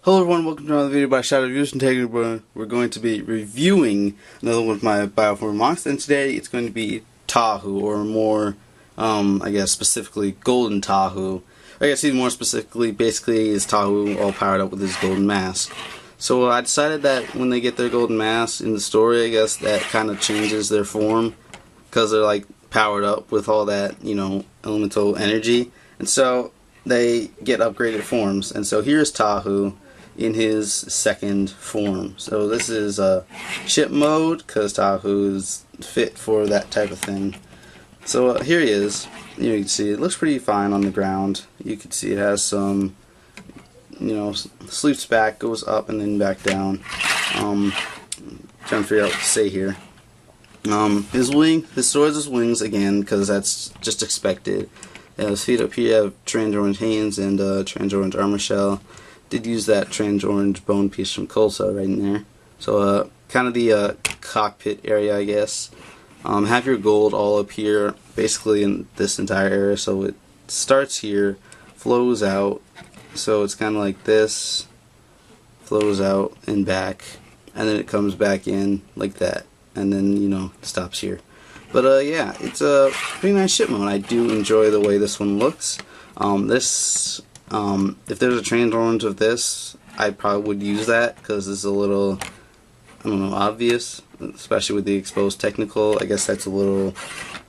Hello everyone, welcome to another video by Shadow Reviews, and today we're going to be reviewing another one of my Bioformer monks, and today it's going to be Tahu, or more, I guess specifically Golden Tahu. I guess even more specifically, basically is Tahu all powered up with his golden mask. So I decided that when they get their golden mask in the story, I guess that kind of changes their form, because they're like powered up with all that, you know, elemental energy, and so they get upgraded forms. And so here's Tahu in his second form. So this is ship mode, because Tahu is fit for that type of thing. So here he is. You can see it looks pretty fine on the ground. You can see it has some, you know, sleeps back, goes up and then back down. Trying to figure out what to say here. His swords his wings again, because that's just expected. His feet up here have trans-orange hands and trans-orange armor shell. Did use that trans-orange bone piece from Colsa right in there. So kind of the cockpit area, I guess. Have your gold all up here, basically in this entire area. So it starts here, flows out. So it's kind of like this, flows out and back, and then it comes back in like that, and then, you know, stops here. But yeah, it's a pretty nice ship mode. I do enjoy the way this one looks. If there's a trans-orange of this, I probably would use that, because it's a little, I don't know, obvious, especially with the exposed technical. I guess that's a little,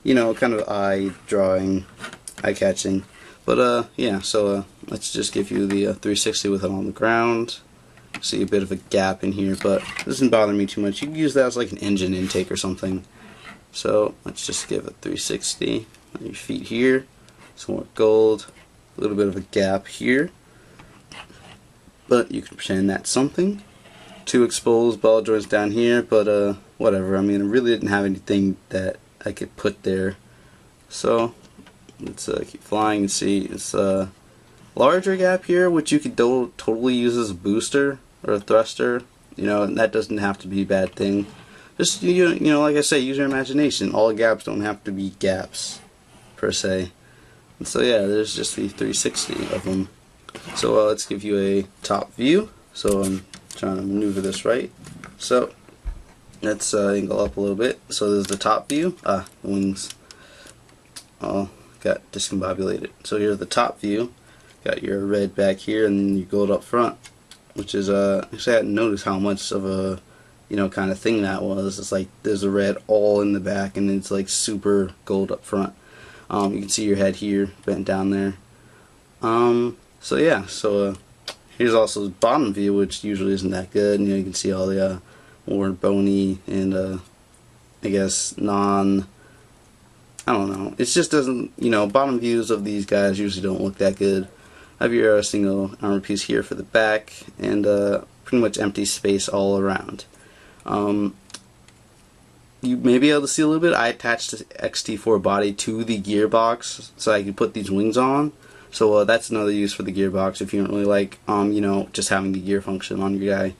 you know, kind of eye-drawing, eye-catching. But yeah, so let's just give you the 360 with it on the ground. See a bit of a gap in here, but it doesn't bother me too much. You can use that as like an engine intake or something. So let's just give it 360 on your feet here. Some more gold. A little bit of a gap here, but you can pretend that's something. Two exposed ball joints down here, but whatever. I mean, I really didn't have anything that I could put there. So let's keep flying and see. It's a larger gap here, which you could totally use as a booster or a thruster. You know, and that doesn't have to be a bad thing. Just you know, like I say, use your imagination. All gaps don't have to be gaps per se. So yeah, there's just the 360 of them. So let's give you a top view. So I'm trying to maneuver this right. So let's angle up a little bit. So there's the top view. The wings all got discombobulated. So here's the top view. Got your red back here, and then your gold up front, which is actually I hadn't noticed how much of a, you know, kind of thing that was. It's like there's a red all in the back, and it's like super gold up front. You can see your head here, bent down there. So yeah, so here's also the bottom view, which usually isn't that good. You know, you can see all the more bony and I guess I don't know. It just doesn't, you know, bottom views of these guys usually don't look that good. Have your single armor piece here for the back, and pretty much empty space all around. You may be able to see a little bit. I attached the XT4 body to the gearbox so I could put these wings on. So that's another use for the gearbox if you don't really like, you know, just having the gear function on your guy.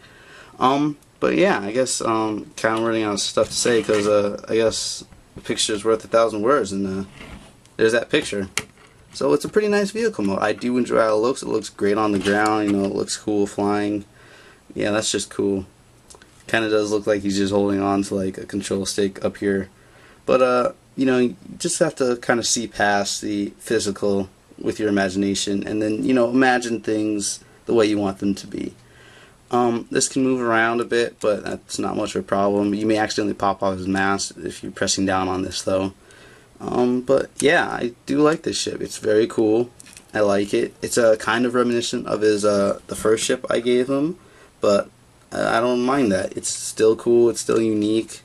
But yeah, I guess kind of running out of stuff to say, because I guess a picture is worth 1,000 words, and there's that picture. So it's a pretty nice vehicle mode. I do enjoy how it looks. It looks great on the ground. You know, it looks cool flying. Yeah, that's just cool. Kind of does look like he's just holding on to like a control stick up here, but you know, you just have to kind of see past the physical with your imagination, and then, you know, imagine things the way you want them to be. This can move around a bit, but that's not much of a problem. You may accidentally pop off his mask if you're pressing down on this though. But yeah, I do like this ship. It's very cool. I like it. It's a kind of reminiscent of his the first ship I gave him, but I don't mind that. It's still cool, it's still unique,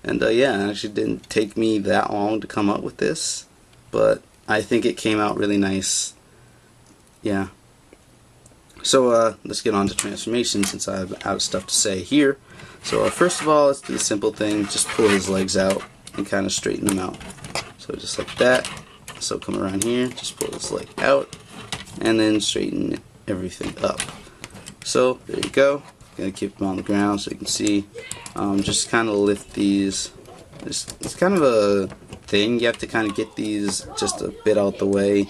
and yeah, it actually didn't take me that long to come up with this, but I think it came out really nice. Yeah. So let's get on to transformation, since I have out of stuff to say here. So first of all, let's do the simple thing, just pull his legs out and kind of straighten them out. So just like that. So come around here, just pull his leg out, and then straighten everything up. So there you go. Gonna keep them on the ground so you can see. Just kind of lift these. It's kind of a thing. You have to kind of get these just a bit out the way.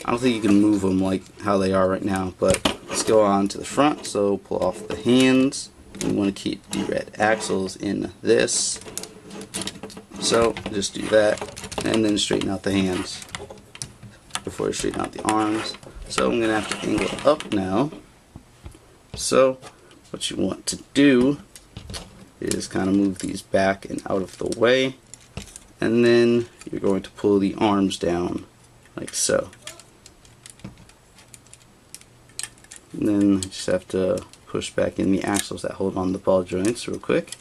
I don't think you can move them like how they are right now, but let's go on to the front. So pull off the hands. We want to keep the red axles in this. So just do that, and then straighten out the hands before you straighten out the arms. So I'm going to have to angle it up now. So what you want to do is kind of move these back and out of the way, and then you're going to pull the arms down like so. And then you just have to push back in the axles that hold on the ball joints real quick.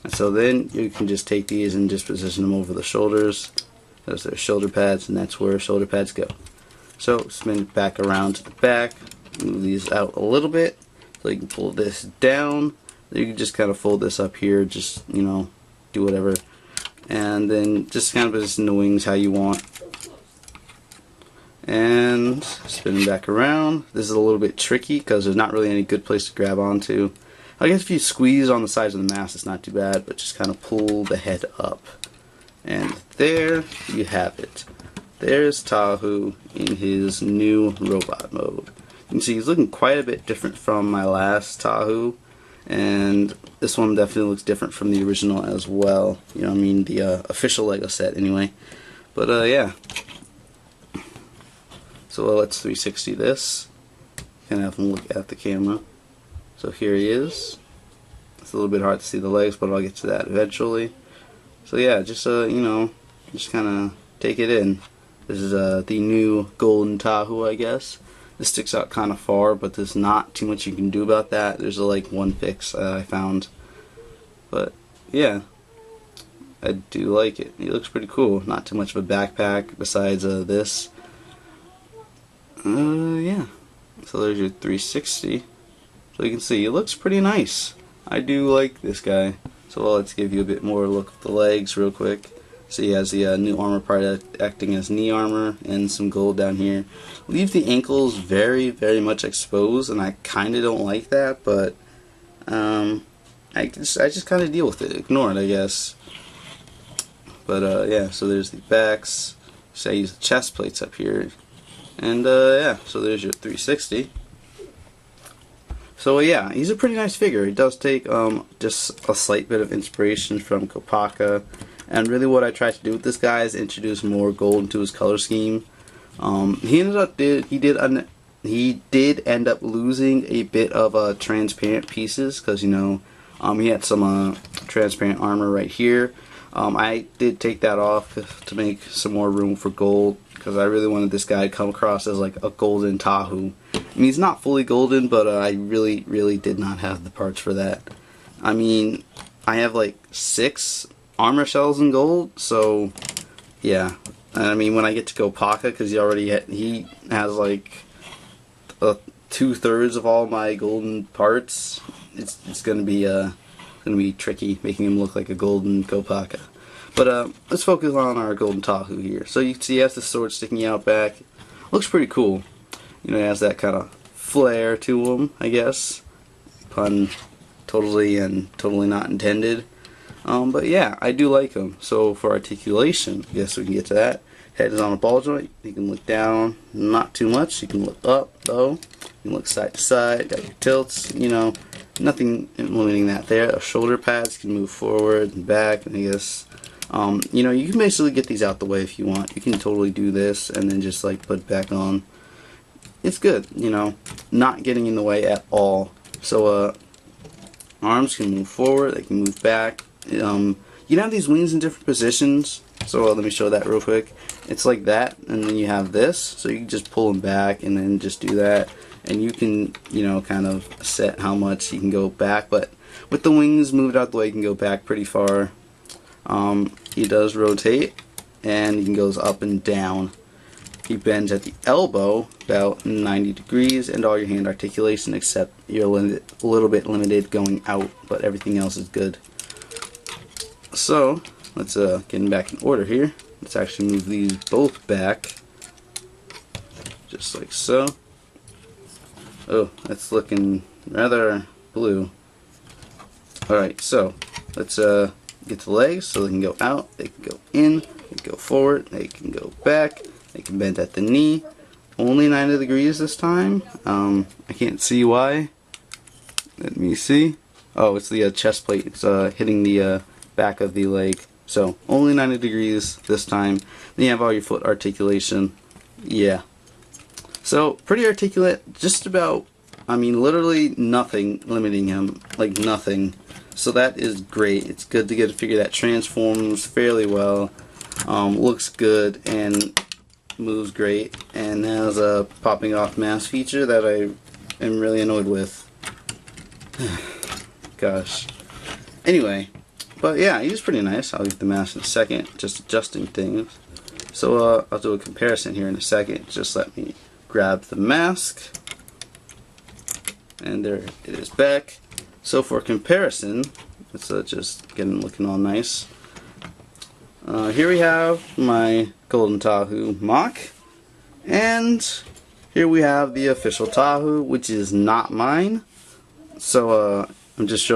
And so then you can just take these and just position them over the shoulders. Those are shoulder pads, and that's where shoulder pads go. So spin it back around to the back, move these out a little bit so you can pull this down. You can just kind of fold this up here, just, you know, do whatever. And then just kind of position the wings how you want. And spin them back around. This is a little bit tricky because there's not really any good place to grab onto. I guess if you squeeze on the sides of the mast, it's not too bad, but just kind of pull the head up. And there you have it. There's Tahu in his new robot mode. You can see he's looking quite a bit different from my last Tahu, and this one definitely looks different from the original as well. You know what I mean? The official LEGO set anyway. But yeah. So let's 360 this. Kind of have him look at the camera. So here he is. It's a little bit hard to see the legs, but I'll get to that eventually. So yeah, just you know, just kind of take it in. This is the new Golden Tahu, I guess. This sticks out kind of far, but there's not too much you can do about that. There's like one fix I found, but yeah, I do like it. It looks pretty cool. Not too much of a backpack besides this. Yeah. So there's your 360. So you can see it looks pretty nice. I do like this guy. So let's give you a bit more look at the legs real quick. So he has the new armor part acting as knee armor and some gold down here. Leave the ankles very, very much exposed, and I kind of don't like that, but I just kind of deal with it. Ignore it, I guess. But yeah, so there's the backs. So I use the chest plates up here. And yeah, so there's your 360. So yeah, he's a pretty nice figure. He does take just a slight bit of inspiration from Kopaka, and really what I tried to do with this guy is introduce more gold into his color scheme. He did end up losing a bit of transparent pieces because, you know, he had some transparent armor right here. I did take that off to make some more room for gold, because I really wanted this guy to come across as like a Golden Tahu. I mean, he's not fully golden, but I really did not have the parts for that. I mean, I have like 6 armor shells in gold, so yeah. And I mean, when I get to go Paka, because he has like 2/3 of all my golden parts, it's gonna be tricky making him look like a golden Kopaka. But let's focus on our Golden Tahu here. So you can see he has the sword sticking out back. Looks pretty cool. You know, he has that kind of flair to him, I guess. Pun totally and totally not intended. But yeah, I do like him. So for articulation, I guess we can get to that. Head is on a ball joint. You can look down, not too much. You can look up, though. You can look side to side. Got your tilts, you know. Nothing limiting that there. Our shoulder pads can move forward and back, and I guess, you know, you can basically get these out the way if you want. You can totally do this and then just like put it back on. It's good, you know, not getting in the way at all. So arms can move forward, they can move back. You can have these wings in different positions. So let me show that real quick. It's like that, and then you have this, so you can just pull them back and then just do that. And you can, you know, kind of set how much you can go back, but with the wings moved out the way, you can go back pretty far. He does rotate, and he goes up and down. He bends at the elbow about 90 degrees, and all your hand articulation, except you're a little bit limited going out, but everything else is good. So let's get him back in order here. Let's actually move these both back, just like so. Oh, that's looking rather blue. Alright, so let's get the legs so they can go out, they can go in, they can go forward, they can go back, they can bend at the knee. only 90 degrees this time. I can't see why. Let me see. Oh, it's the chest plate. It's hitting the back of the leg. So only 90 degrees this time. Then you have all your foot articulation. Yeah. So pretty articulate. Just about, I mean, literally nothing limiting him. Like nothing. So that is great. It's good to get a figure that transforms fairly well. Looks good and moves great, and has a popping off mask feature that I am really annoyed with. Gosh. Anyway, but yeah, he's pretty nice. I'll get the mask in a second, just adjusting things. So I'll do a comparison here in a second. Just let me grab the mask, and there it is back. So for comparison, let's just get him looking all nice. Here we have my Golden Tahu mock, and here we have the official Tahu, which is not mine. So I'm just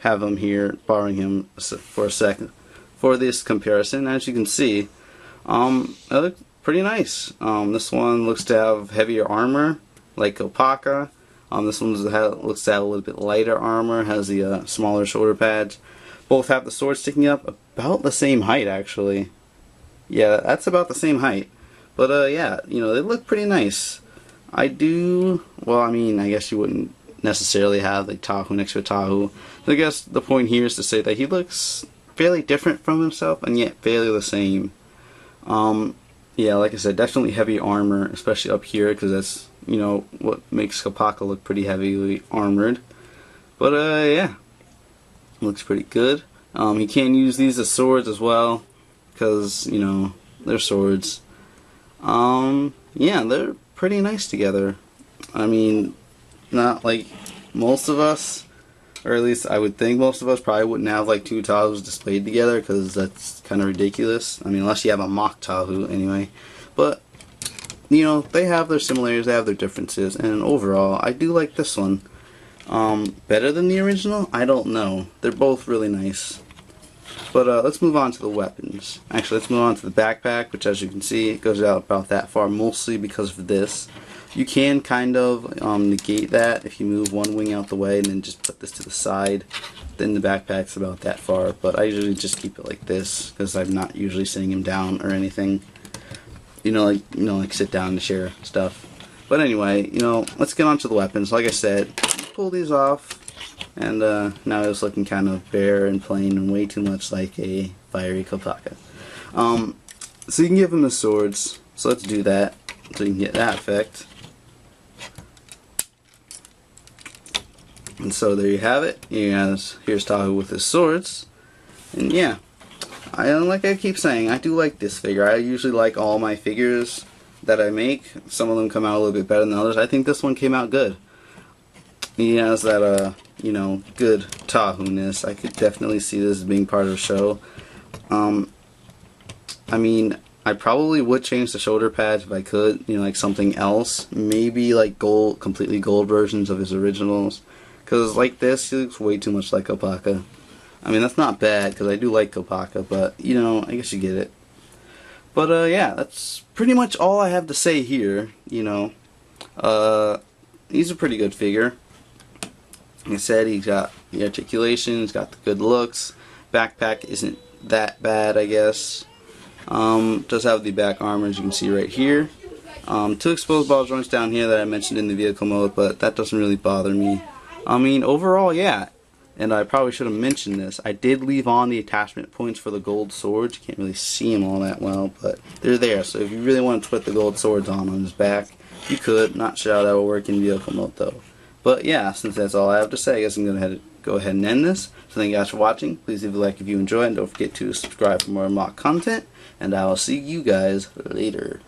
have him here, borrowing him for a second for this comparison. As you can see, they look pretty nice. This one looks to have heavier armor, like Kopaka. This one looks to have a little bit lighter armor, has the smaller shoulder pads. Both have the sword sticking up about the same height, actually. Yeah, that's about the same height. But yeah, you know, they look pretty nice. I mean, I guess you wouldn't necessarily have the Tahu next to a Tahu. I guess the point here is to say that he looks fairly different from himself, and yet fairly the same. Yeah, like I said, definitely heavy armor, especially up here, because that's, you know, what makes Kopaka look pretty heavily armored. But yeah, looks pretty good. He can use these as swords as well, because, you know, they're swords. Yeah, they're pretty nice together. I mean, not like most of us, or at least I would think most of us probably wouldn't have like two Tahus displayed together, because that's kind of ridiculous. I mean, unless you have a mock Tahu anyway. But, you know, they have their similarities, they have their differences, and overall, I do like this one. Better than the original? I don't know. They're both really nice. But let's move on to the weapons. Actually, let's move on to the backpack, which, as you can see, it goes out about that far, mostly because of this. You can kind of negate that if you move one wing out the way and then just put this to the side. Then the backpack's about that far, but I usually just keep it like this because I'm not usually sitting him down or anything. Like sit down to share stuff. But anyway, let's get on to the weapons. Like I said, pull these off, and now it's looking kind of bare and plain and way too much like a fiery Kopaka. So you can give him the swords. So let's do that so you can get that effect. And so there you have it. Here's Tahu with his swords. And yeah, like I keep saying, I do like this figure. I usually like all my figures that I make. Some of them come out a little bit better than others. I think this one came out good. He has that, good Tahu-ness. I could definitely see this as being part of the show. I mean, I probably would change the shoulder pads if I could, like something else. Maybe like completely gold versions of his originals. Because like this, he looks way too much like Kopaka. I mean, that's not bad, because I do like Kopaka, but, I guess you get it. But, yeah, that's pretty much all I have to say here, He's a pretty good figure. Like I said, he's got the articulation, he's got the good looks. Backpack isn't that bad, I guess. Does have the back armor, as you can see right here. 2 exposed ball joints down here that I mentioned in the vehicle mode, but that doesn't really bother me. I mean, overall, yeah. And I probably should have mentioned this. I did leave on the attachment points for the gold swords. You can't really see them all that well, but they're there. So if you really want to put the gold swords on his back, you could. Not sure how that will work in vehicle mode, though. But yeah, since that's all I have to say, I guess I'm going to go ahead and end this. So thank you guys for watching. Please leave a like if you enjoyed, and don't forget to subscribe for more mock content. And I will see you guys later.